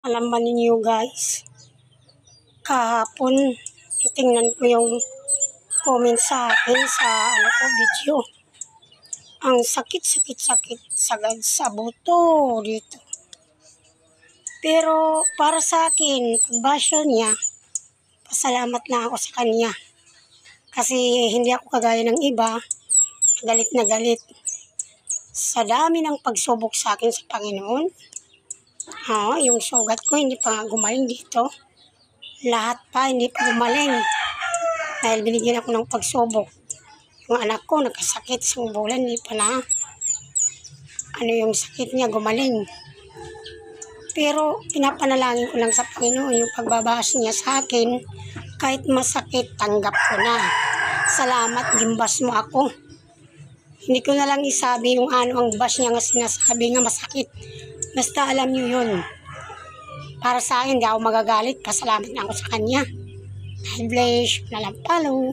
Alam ba ninyo guys, kahapon tingnan ko yung comment sa akin sa video. Ang sakit sagad sa buto dito. Pero para sa akin, pag-basyo niya, pasalamat na ako sa kanya. Kasi hindi ako kagaya ng iba, galit na galit. Sa dami ng pagsubok sa akin sa Panginoon, yung sugat ko hindi pa gumaling dito. Lahat pa hindi pa gumaling. Dahil binigyan ako ng pagsubok. Yung anak ko nagkasakit isang bulan, hindi pa na yung sakit niya gumaling. Pero pinapanalangin ko lang sa Panginoon yung pagbabahas niya sa akin. Kahit masakit, tanggap ko na. Salamat, gimbas mo ako. Hindi ko na lang isabi yung ang bash niya nga sinasabi nga masakit. Basta alam niyo yun. Para sa akin, hindi ako magagalit. Pasalamat na ako sa kanya. God bless. Nalang follow.